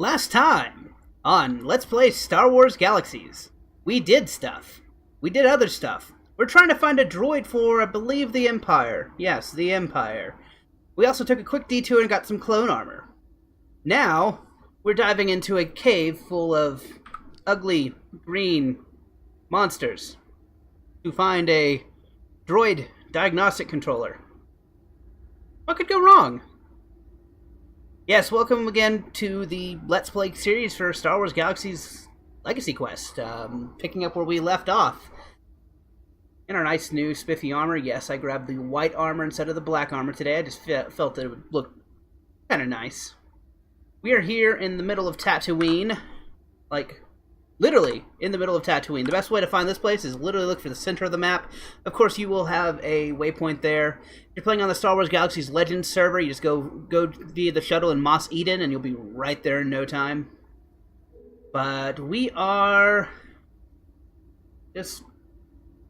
Last time on Let's Play Star Wars Galaxies, we did stuff. We did other stuff. We're trying to find a droid for, I believe, the Empire. Yes, the Empire. We also took a quick detour and got some clone armor. Now, we're diving into a cave full of ugly, green monsters to find a droid diagnostic controller. What could go wrong? Yes, welcome again to the Let's Play series for Star Wars Galaxies Legacy Quest. Picking up where we left off. In our nice new spiffy armor. Yes, I grabbed the white armor instead of the black armor today. I just felt that it would look kind of nice. We are here in the middle of Tatooine. Like, literally in the middle of Tatooine. The best way to find this place is literally look for the center of the map. Of course, you will have a waypoint there. If you're playing on the Star Wars Galaxies Legends server, you just go via the shuttle in Mos Eden, and you'll be right there in no time. But we are just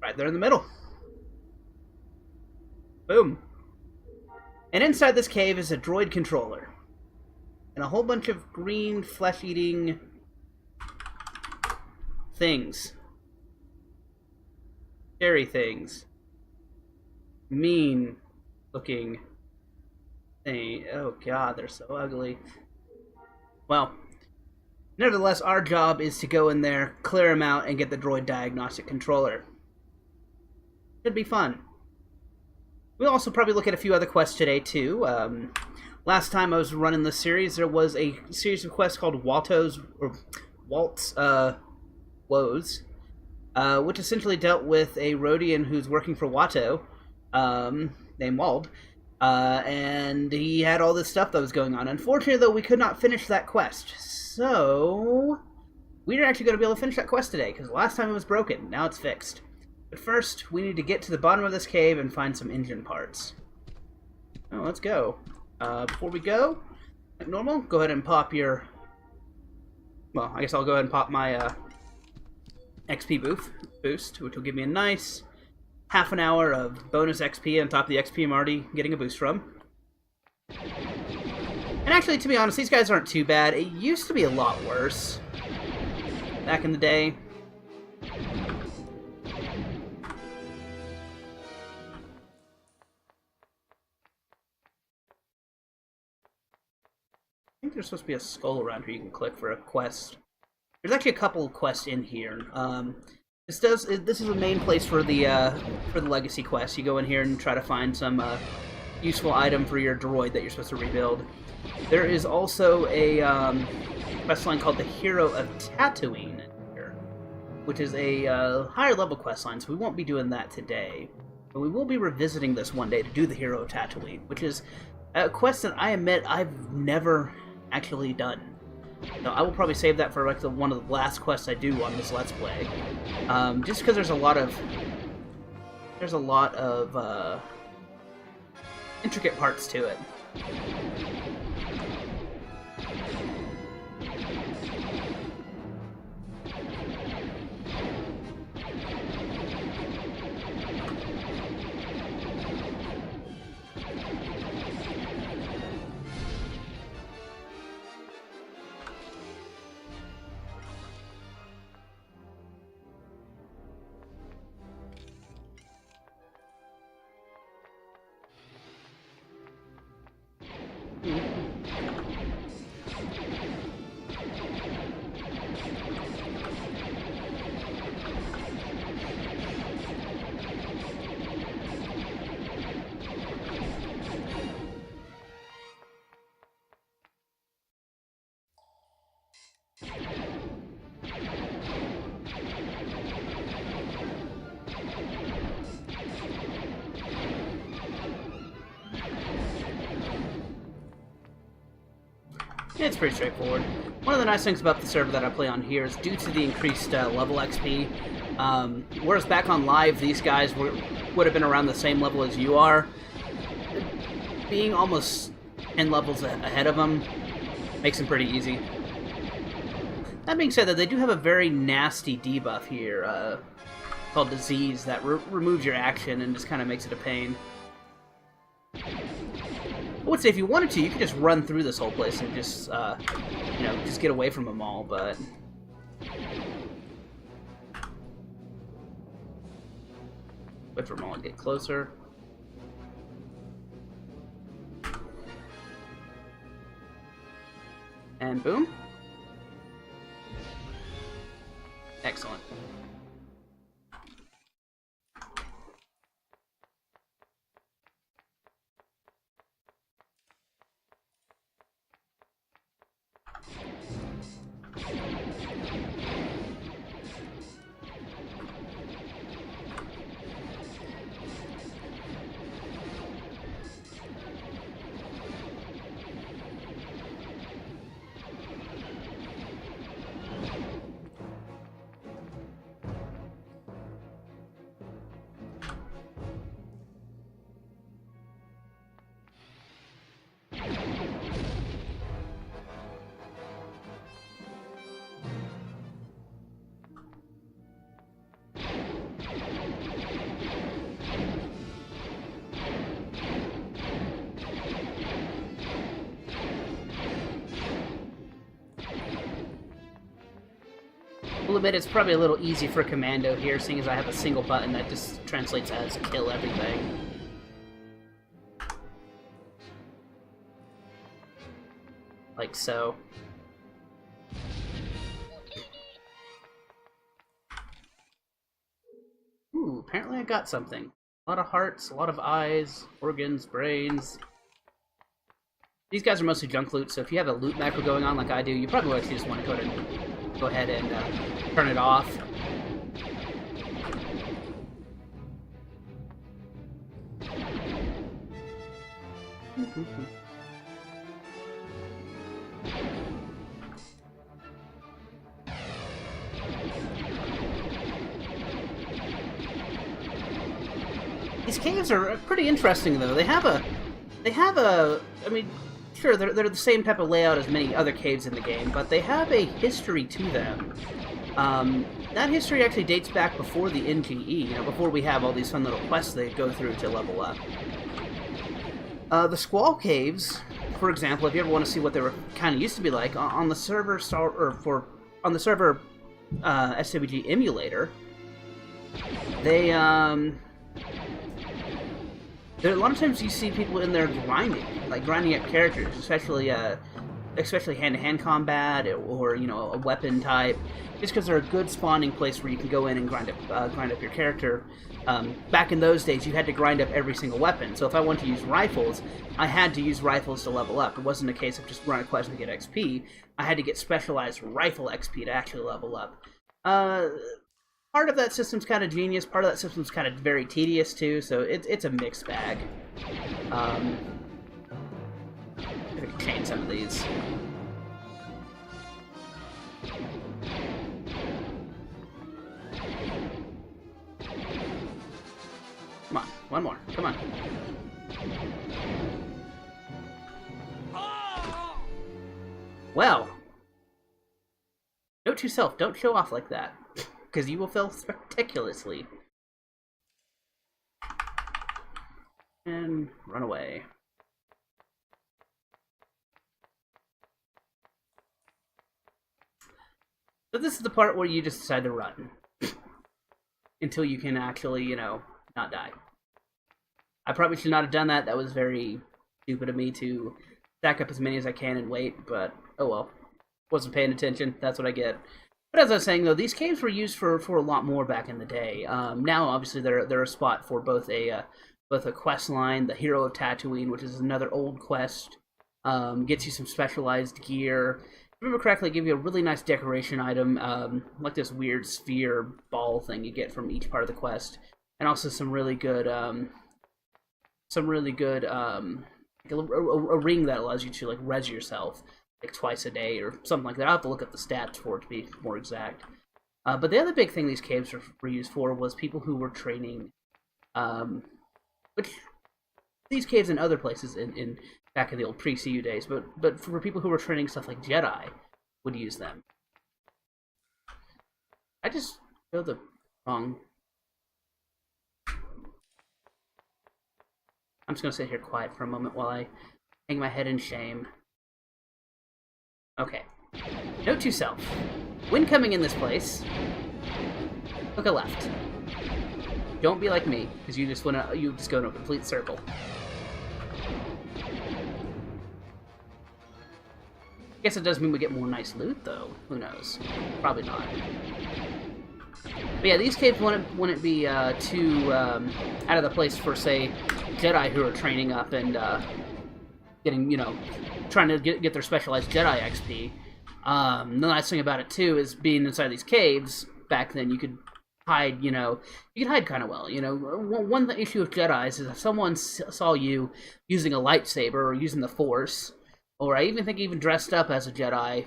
right there in the middle. Boom. And inside this cave is a droid controller. And a whole bunch of green, flesh-eating things. Scary things. Mean looking thing. Oh god, they're so ugly. Well, nevertheless, our job is to go in there, clear them out, and get the droid diagnostic controller. Should be fun. We'll also probably look at a few other quests today, too. Last time I was running this series, there was a series of quests called Walt's Woes, which essentially dealt with a Rhodian who's working for Watto, named Wald, and he had all this stuff that was going on. Unfortunately, though, we could not finish that quest, so we're actually going to be able to finish that quest today, because last time it was broken. Now it's fixed. But first, we need to get to the bottom of this cave and find some engine parts. Oh, let's go. Before we go, like normal, go ahead and pop your... Well, I guess I'll go ahead and pop my XP boost, which will give me a nice half an hour of bonus XP on top of the XP I'm already getting a boost from. And actually, to be honest, these guys aren't too bad. It used to be a lot worse back in the day. I think there's supposed to be a skull around here you can click for a quest. There's actually a couple of quests in here. This is the main place for the legacy quest. You go in here and try to find some useful item for your droid that you're supposed to rebuild. There is also a quest line called the Hero of Tatooine here, which is a higher level quest line. So we won't be doing that today, but we will be revisiting this one day to do the Hero of Tatooine, which is a quest that I admit I've never actually done. So I will probably save that for like one of the last quests I do on this Let's Play. Just because there's a lot of intricate parts to it. It's pretty straightforward. One of the nice things about the server that I play on here is due to the increased level XP, whereas back on live, these guys would have been around the same level as you are. Being almost 10 levels ahead of them makes them pretty easy. That being said, though, they do have a very nasty debuff here called Disease that removes your action and just kind of makes it a pain. I would say if you wanted to, you could just run through this whole place and just, you know, just get away from them all, but... Wait for them all to get closer. And boom. Excellent. I'll admit it's probably a little easy for Commando here, seeing as I have a single button that just translates as kill everything. Like so. Ooh, apparently I got something. A lot of hearts, a lot of eyes, organs, brains. These guys are mostly junk loot, so if you have a loot macro going on like I do, you probably actually just want to go ahead and turn it off. These caves are pretty interesting, though. They have a, I mean, sure, they're the same type of layout as many other caves in the game, but they have a history to them. That history actually dates back before the NGE, you know, before we have all these fun little quests they go through to level up. The Squall Caves, for example, if you ever want to see what they were kind of used to be like, on the server SWG emulator, they, there, a lot of times you see people in there grinding up characters, especially hand-to-hand combat or you know, a weapon type, just because they're a good spawning place where you can go in and grind up your character. Back in those days, you had to grind up every single weapon. So if I wanted to use rifles, I had to use rifles to level up. It wasn't a case of just run a quest and get XP. I had to get specialized rifle XP to actually level up. Part of that system's kind of genius, part of that system's kind of very tedious too, so it's a mixed bag. I'm gonna change some of these. Come on, one more, come on. Well, note to self, don't show off like that, because you will fail spectacularly. And run away. So this is the part where you just decide to run. Until you can actually, you know, not die. I probably should not have done that. That was very stupid of me to stack up as many as I can and wait, but oh well. Wasn't paying attention. That's what I get. But as I was saying, though, these caves were used for a lot more back in the day. Now, obviously, they're a spot for both a quest line, the Hero of Tatooine, which is another old quest, gets you some specialized gear. If I remember correctly, give you a really nice decoration item, like this weird sphere ball thing you get from each part of the quest, and also some really good, a ring that allows you to like res yourself like twice a day or something like that. I'll have to look up the stats for it to be more exact. But the other big thing these caves were used for was people who were training, which these caves and other places in back in the old pre-CU days, but for people who were training stuff like Jedi would use them. I just go the wrong. I'm just gonna sit here quiet for a moment while I hang my head in shame. Okay. Note to self. When coming in this place, hook a left. Don't be like me, because you just go in a complete circle. I guess it does mean we get more nice loot, though. Who knows? Probably not. But yeah, these caves wouldn't be too out of the place for, say, Jedi who are training up and getting, you know, trying to get their specialized Jedi XP. The nice thing about it, too, is being inside these caves, back then you could hide, you could hide kind of well. One issue with Jedis is if someone saw you using a lightsaber or using the Force, or I even think even dressed up as a Jedi,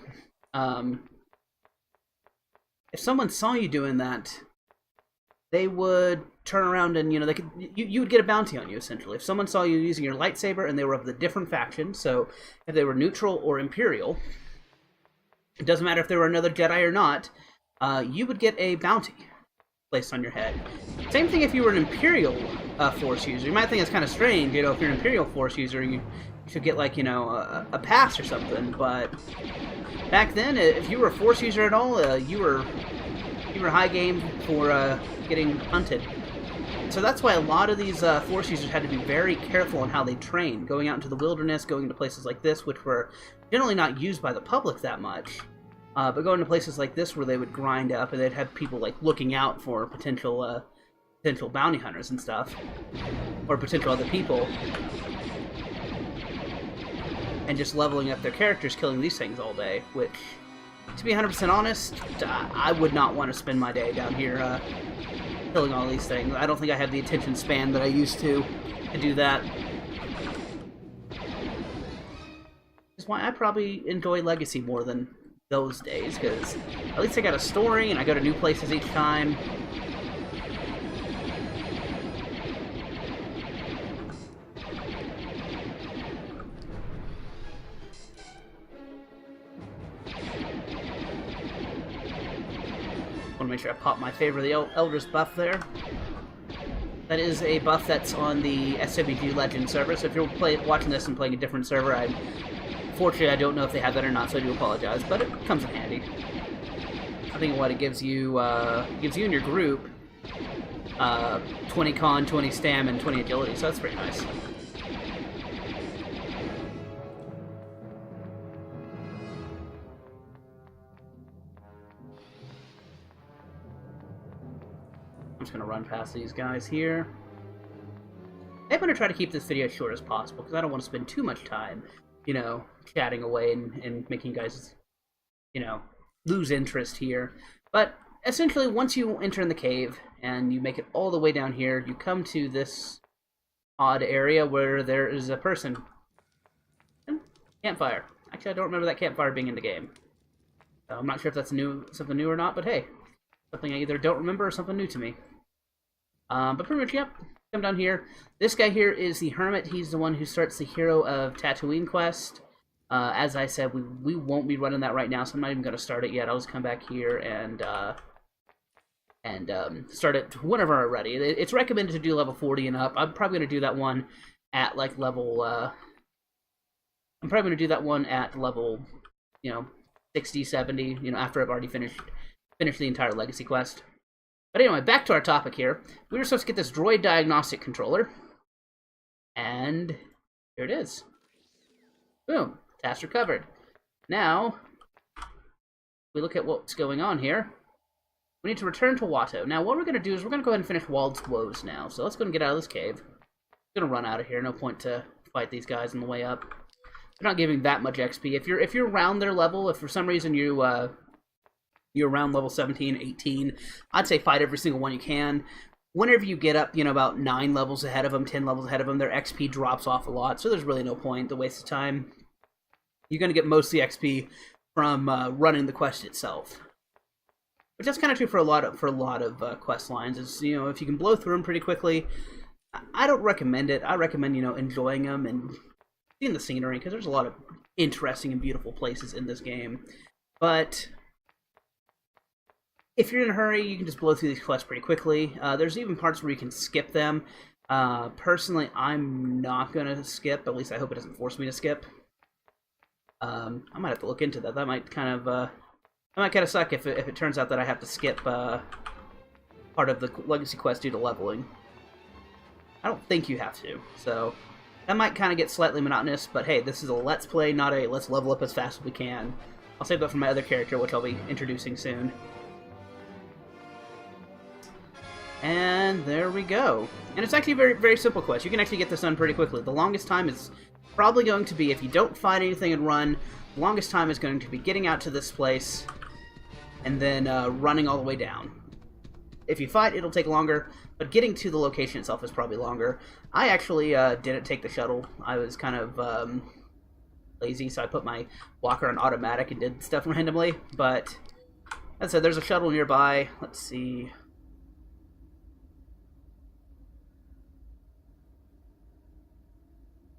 if someone saw you doing that, they would turn around and, you would get a bounty on you, essentially. If someone saw you using your lightsaber and they were of the different faction, so if they were neutral or Imperial, it doesn't matter if they were another Jedi or not, you would get a bounty placed on your head. Same thing if you were an Imperial Force user. You might think it's kind of strange, if you're an Imperial Force user, you should get, like, a pass or something, but back then, if you were a Force user at all, you were high game for getting hunted. So that's why a lot of these Force users had to be very careful on how they trained, going out into the wilderness, going to places like this, which were generally not used by the public that much, but going to places like this where they would grind up and they'd have people, like, looking out for potential bounty hunters and stuff, or potential other people, and just leveling up their characters, killing these things all day, which, to be 100% honest, I would not want to spend my day down here killing all these things. I don't think I have the attention span that I used to do that. That's why I probably enjoy Legacy more than those days, because at least I got a story, and I go to new places each time. Want to make sure I pop my favor, the Eldris buff there. That is a buff that's on the SWG Legends server, so if you're watching this and playing a different server, unfortunately I don't know if they have that or not, so I do apologize, but it comes in handy. I think what it gives you and your group 20 con, 20 stam, and 20 agility, so that's pretty nice. I'm just going to run past these guys here. I'm going to try to keep this video as short as possible, because I don't want to spend too much time, chatting away and making you guys, lose interest here. But essentially, once you enter in the cave, and you make it all the way down here, you come to this odd area where there is a person. Campfire. Actually, I don't remember that campfire being in the game. I'm not sure if that's something new or not, but hey, something I either don't remember or something new to me. But pretty much, yep, come down here. This guy here is the Hermit. He's the one who starts the Hero of Tatooine quest. As I said, we won't be running that right now, so I'm not even going to start it yet. I'll just come back here and start it whenever I'm ready. It's recommended to do level 40 and up. I'm probably going to do that one at, like, level, I'm probably going to do that one at level, 60, 70, after I've already finished the entire Legacy quest. But anyway, back to our topic here. We were supposed to get this droid diagnostic controller, and here it is. Boom, task recovered. Now, we look at what's going on here. We need to return to Watto. Now, what we're going to do is we're going to go ahead and finish Wald's Woes now. So let's go and get out of this cave. I'm going to run out of here. No point to fight these guys on the way up. They're not giving that much XP. If you're around their level, if for some reason you're around level 17, 18, I'd say fight every single one you can. Whenever you get up, about 9 levels ahead of them, 10 levels ahead of them, their XP drops off a lot, so there's really no point to waste of time. You're going to get most of the XP from running the quest itself. Which that's kind of true for a lot of quest lines. Is if you can blow through them pretty quickly, I don't recommend it. I recommend enjoying them and seeing the scenery, because there's a lot of interesting and beautiful places in this game. But if you're in a hurry, you can just blow through these quests pretty quickly. There's even parts where you can skip them. Personally, I'm not gonna skip. At least I hope it doesn't force me to skip. I might have to look into that. That might kind of suck if it turns out that I have to skip part of the legacy quest due to leveling. I don't think you have to, so that might kind of get slightly monotonous. But hey, this is a let's play, not a let's level up as fast as we can. I'll save that for my other character, which I'll be introducing soon. And there we go. And it's actually a very, very simple quest. You can actually get this done pretty quickly. The longest time is probably going to be, if you don't find anything and run, the longest time is going to be getting out to this place and then running all the way down. If you fight, it'll take longer, but getting to the location itself is probably longer. I actually didn't take the shuttle. I was kind of lazy, so I put my walker on automatic and did stuff randomly. But as I said, there's a shuttle nearby. Let's see.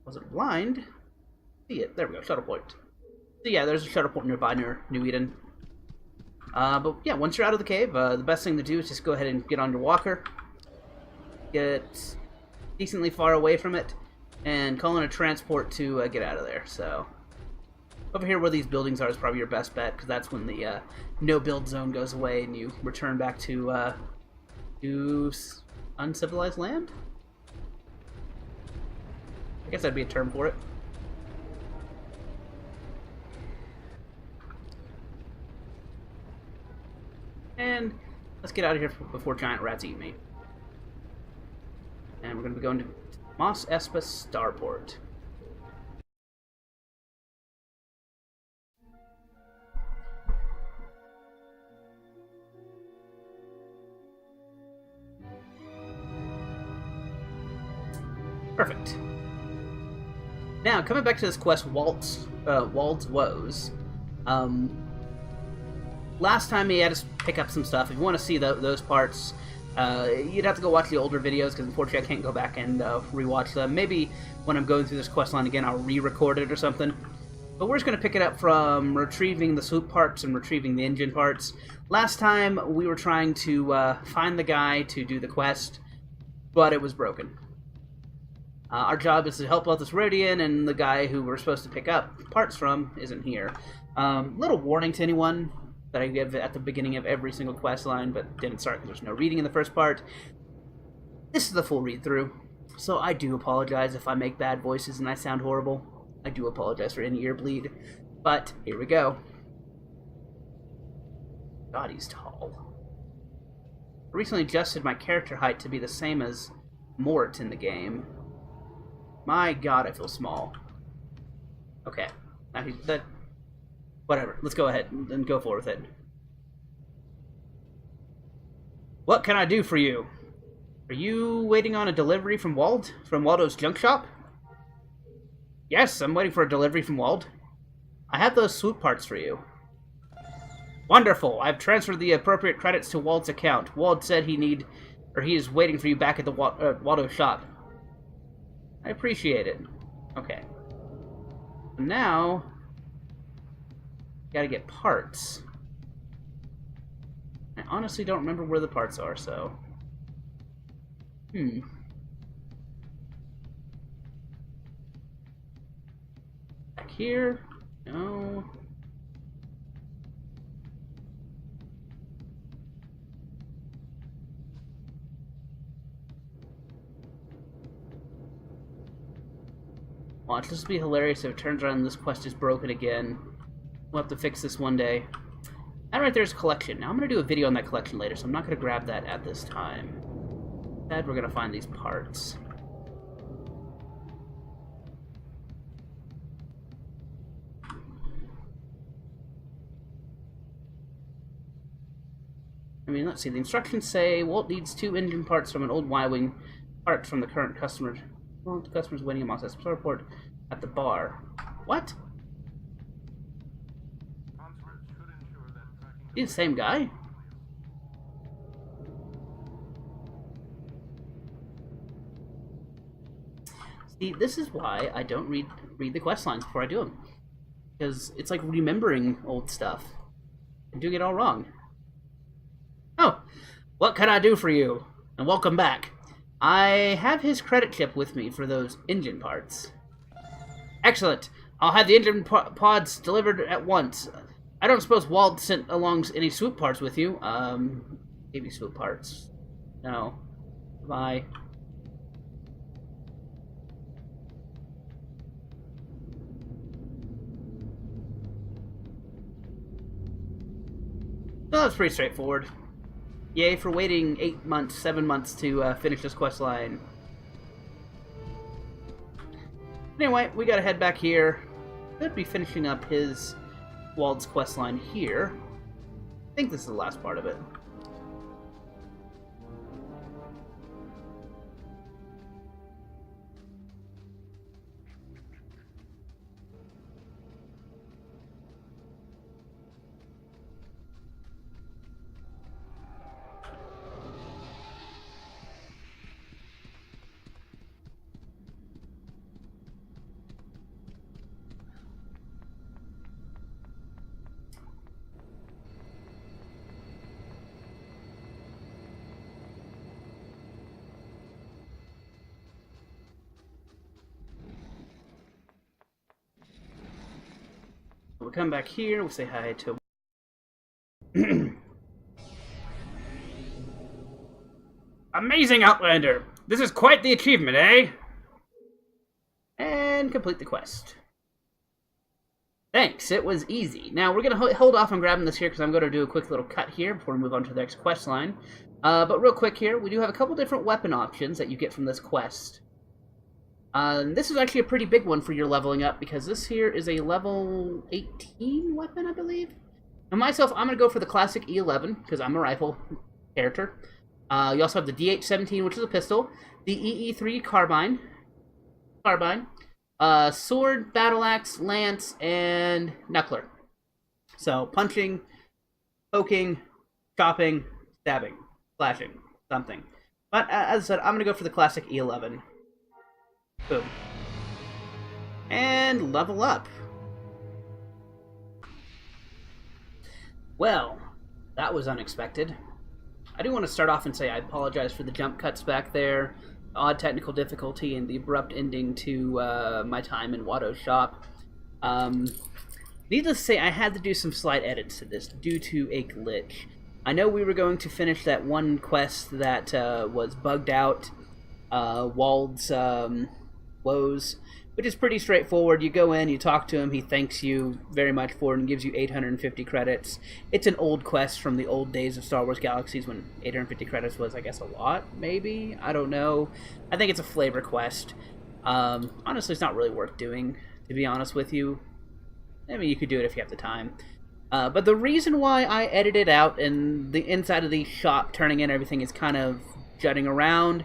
Wasn't blind. See it. There we go. Shuttle point. So yeah, there's a shuttle point nearby near New Eden. But yeah, once you're out of the cave, the best thing to do is just go ahead and get on your walker. Get decently far away from it. And call in a transport to get out of there. So over here where these buildings are is probably your best bet, because that's when the no-build zone goes away and you return back to uncivilized land? I guess that'd be a term for it. And let's get out of here before giant rats eat me. And we're going to be going to Mos Espa Starport. Perfect. Now, coming back to this quest, Wald's Woes. Last time he had us pick up some stuff. If you want to see those parts, you'd have to go watch the older videos, because unfortunately I can't go back and rewatch them. Maybe when I'm going through this quest line again, I'll re-record it or something. But we're just going to pick it up from retrieving the swoop parts and retrieving the engine parts. Last time we were trying to find the guy to do the quest, but it was broken. Our job is to help out this Rhodian, and the guy who we're supposed to pick up parts from isn't here. Little warning to anyone that I give at the beginning of every single quest line, but didn't start because there's no reading in the first part. This is the full read-through, so I do apologize if I make bad voices and I sound horrible. I do apologize for any ear bleed, but here we go. God, he's tall. I recently adjusted my character height to be the same as Mort in the game. My God, I feel small. Okay, now whatever. Let's go ahead and go forward with it. What can I do for you? Are you waiting on a delivery from Wald? From Waldo's junk shop? Yes, I'm waiting for a delivery from Wald. I have those swoop parts for you. Wonderful. I've transferred the appropriate credits to Wald's account. Wald said he is waiting for you back at the Waldo shop. I appreciate it. Okay. Now, gotta get parts. I honestly don't remember where the parts are, so... Back here? No. Watch, this will be hilarious if it turns around and this quest is broken again. We'll have to fix this one day. That right there is a collection. Now I'm going to do a video on that collection later, so I'm not going to grab that at this time. Instead, we're going to find these parts. I mean, let's see. The instructions say Walt needs 2 engine parts from an old Y-Wing, part from the current customer. Well, the customer's waiting a Mos Espa report at the bar. What? He's the same guy? See, this is why I don't read the quest lines before I do them. Because it's like remembering old stuff and doing it all wrong. Oh, what can I do for you? And welcome back. I have his credit chip with me for those engine parts. Excellent. I'll have the engine pods delivered at once. I don't suppose Wald sent along any swoop parts with you. Maybe swoop parts. No. Bye. Well, that's pretty straightforward. Yay for waiting 8 months, 7 months to finish this quest line. Anyway, we gotta head back here. Could be finishing up his Wald's quest line here. I think this is the last part of it. We'll come back here, we'll say hi to... Amazing, Outlander! This is quite the achievement, eh? And complete the quest. Thanks, it was easy. Now, we're going to hold off on grabbing this here because I'm going to do a quick little cut here before we move on to the next quest line. But real quick here, we do have a couple different weapon options that you get from this quest. This is actually a pretty big one for your leveling up, because this here is a level 18 weapon, I believe. And myself, I'm going to go for the classic E11, because I'm a rifle character. You also have the DH-17, which is a pistol, the EE3 carbine, sword, battle axe, lance, and knuckler. So, punching, poking, chopping, stabbing, slashing, something. But, as I said, I'm going to go for the classic E11. Boom. And level up. Well, that was unexpected. I do want to start off and say I apologize for the jump cuts back there, odd technical difficulty, and the abrupt ending to my time in Watto's shop. Needless to say, I had to do some slight edits to this due to a glitch. I know we were going to finish that one quest that was bugged out, Wald's Woes, which is pretty straightforward. You go in, you talk to him, he thanks you very much for it and gives you 850 credits. It's an old quest from the old days of Star Wars Galaxies when 850 credits was, I guess, a lot, maybe? I don't know. I think it's a flavor quest. Honestly, it's not really worth doing, to be honest with you. I mean, you could do it if you have the time. But the reason why I edited out and the inside of the shop turning in everything is kind of jutting around,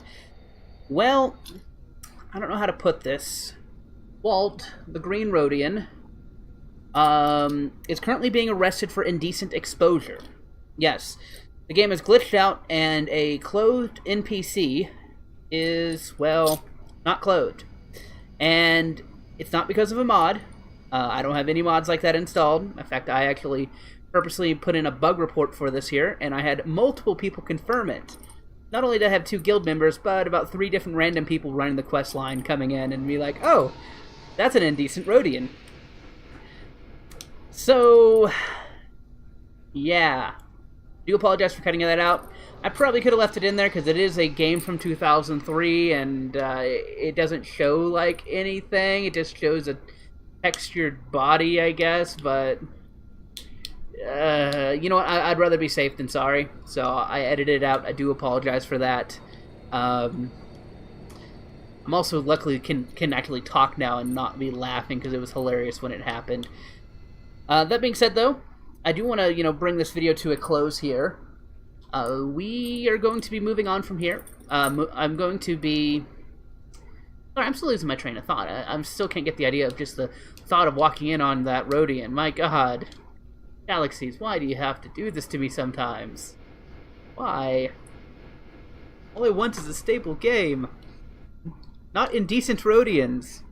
well, I don't know how to put this. Walt, the Green Rhodian, is currently being arrested for indecent exposure. Yes, the game is glitched out, and a clothed NPC is, well, not clothed. And it's not because of a mod. I don't have any mods like that installed. In fact, I actually purposely put in a bug report for this here, and I had multiple people confirm it. Not only did I have 2 guild members, but about 3 different random people running the quest line coming in and be like, oh, that's an indecent Rhodian. So, yeah. Do apologize for cutting that out. I probably could have left it in there because it is a game from 2003 and it doesn't show like anything. It just shows a textured body, I guess, but... you know what, I'd rather be safe than sorry, so I edited it out. I do apologize for that. I'm also luckily can actually talk now and not be laughing because it was hilarious when it happened. That being said, though, I do want to, bring this video to a close here. We are going to be moving on from here. I'm going to be... Sorry, I'm still losing my train of thought. I still can't get the idea of just the thought of walking in on that Rhodian. My God. Galaxies, why do you have to do this to me sometimes? Why? All I want is a stable game. Not indecent Rhodians.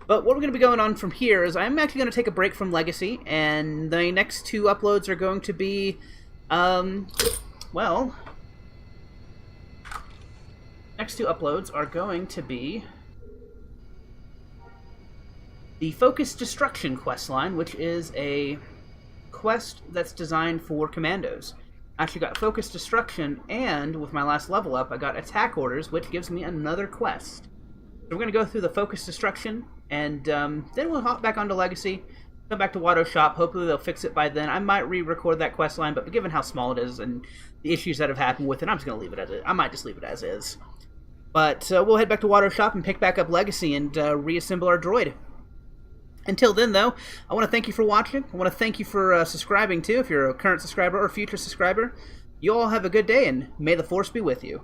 But what we're going to be going on from here is I'm actually going to take a break from Legacy, and the next 2 uploads are going to be, well... Next next two uploads are going to be the Focus Destruction questline, which is a quest that's designed for commandos. I actually got Focus Destruction, and with my last level up, I got Attack Orders, which gives me another quest. So we're going to go through the Focus Destruction, and then we'll hop back onto Legacy, come back to Watto Shop. Hopefully they'll fix it by then. I might re-record that quest line, but given how small it is and the issues that have happened with it, I'm just going to leave it as it. I might just leave it as is. But we'll head back to Watto Shop and pick back up Legacy and reassemble our droid. Until then, though, I want to thank you for watching. I want to thank you for subscribing, too, if you're a current subscriber or future subscriber. You all have a good day, and may the Force be with you.